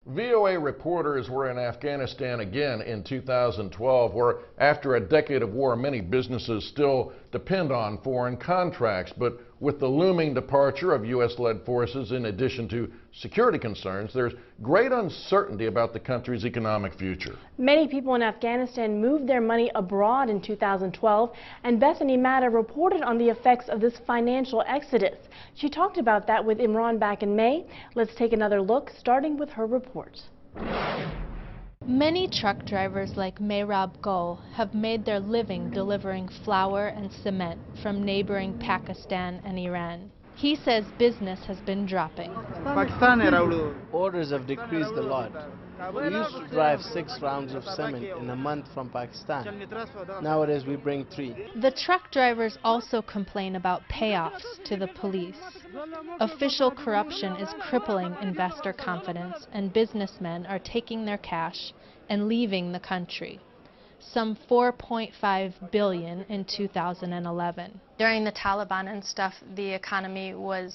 VOA reporters were in Afghanistan again in 2012, where after a decade of war, many businesses still depend on foreign contracts. But with the looming departure of U.S.-led forces, in addition to security concerns, there's great uncertainty about the country's economic future. Many people in Afghanistan moved their money abroad in 2012, and Bethany Matta reported on the effects of this financial exodus. She talked about that with Imran back in May. Let's take another look, starting with her report. Many truck drivers like Mehrab Gul have made their living delivering flour and cement from neighboring Pakistan and Iran. He says business has been dropping. Orders have decreased a lot. We used to drive 6 rounds of cement in a month from Pakistan. Nowadays we bring 3. The truck drivers also complain about payoffs to the police. Official corruption is crippling investor confidence, and businessmen are taking their cash and leaving the country. Some $4.5 billion in 2011. During the Taliban and stuff, the economy was,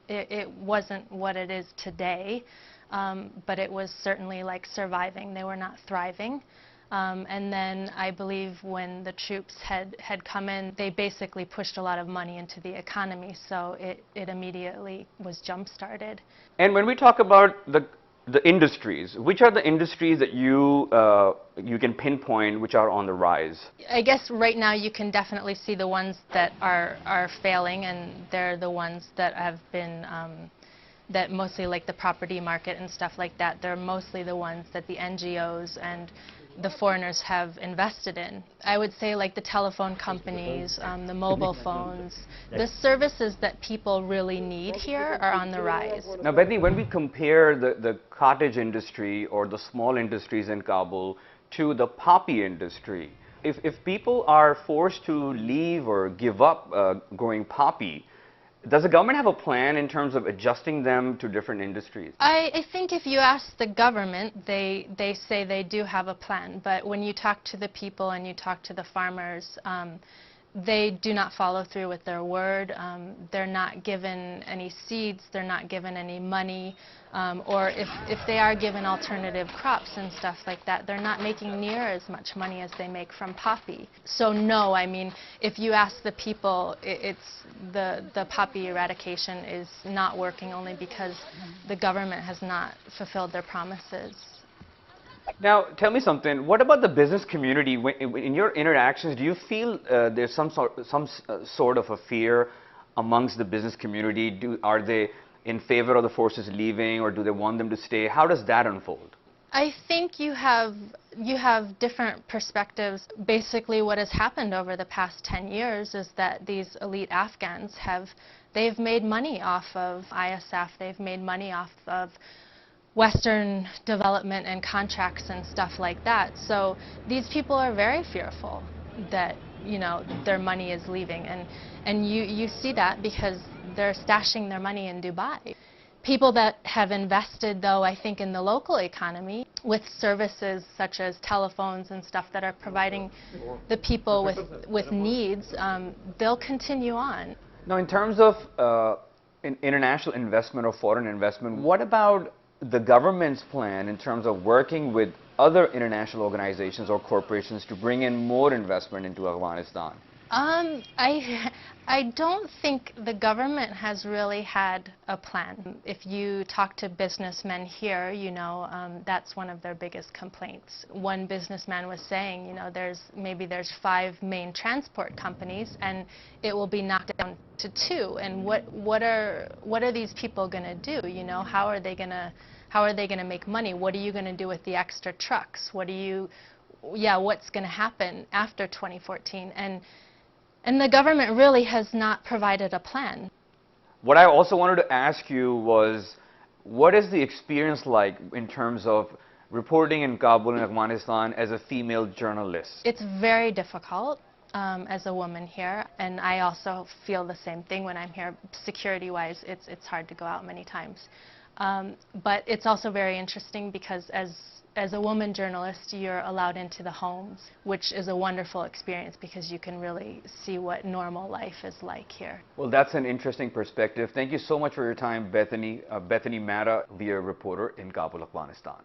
it wasn't what it is today, but it was certainly like surviving. They were not thriving. And then I believe when the troops had come in, they basically pushed a lot of money into the economy, so it immediately was jump-started. And when we talk about the industries, which are the industries that you can pinpoint which are on the rise? I guess right now you can definitely see the ones that are failing, and they're the ones that have been that mostly like the property market and stuff like that. They're mostly the ones that the NGOs and the foreigners have invested in. I would say like the telephone companies, the mobile phones, the services that people really need here are on the rise. Now, Bethany, when we compare the cottage industry or the small industries in Kabul to the poppy industry, if people are forced to leave or give up growing poppy, does the government have a plan in terms of adjusting them to different industries? I think if you ask the government, they say they do have a plan, but when you talk to the people and you talk to the farmers, they do not follow through with their word. They're not given any seeds, they're not given any money, or if they are given alternative crops and stuff like that, they're not making near as much money as they make from poppy. So no, I mean, if you ask the people, the poppy eradication is not working only because the government has not fulfilled their promises. Now, tell me something. What about the business community? In your interactions, do you feel there's some sort of a fear amongst the business community? Are they in favor of the forces leaving, or do they want them to stay? How does that unfold? I think you have different perspectives. Basically, what has happened over the past 10 years is that these elite Afghans they've made money off of ISAF. They've made money off of Western development and contracts and stuff like that. So these people are very fearful that, you know, their money is leaving, and you see that because they're stashing their money in Dubai. People that have invested, though, I think in the local economy with services such as telephones and stuff that are providing the people with needs, they'll continue on. Now, in terms of international investment or foreign investment, what about the government's plan in terms of working with other international organizations or corporations to bring in more investment into Afghanistan? I don't think the government has really had a plan. If you talk to businessmen here, you know, that's one of their biggest complaints. One businessman was saying, you know, maybe there's 5 main transport companies, and it will be knocked down to 2. And what are these people going to do? You know, how are they going to make money? What are you going to do with the extra trucks? What's going to happen after 2014? And the government really has not provided a plan. What I also wanted to ask you was, what is the experience like in terms of reporting in Kabul and Afghanistan as a female journalist? It's very difficult as a woman here, and I also feel the same thing when I'm here. Security-wise, it's hard to go out many times. But it's also very interesting because as As a woman journalist, you're allowed into the homes, which is a wonderful experience because you can really see what normal life is like here. Well, that's an interesting perspective. Thank you so much for your time, Bethany. Bethany Mehta, VOA reporter in Kabul, Afghanistan.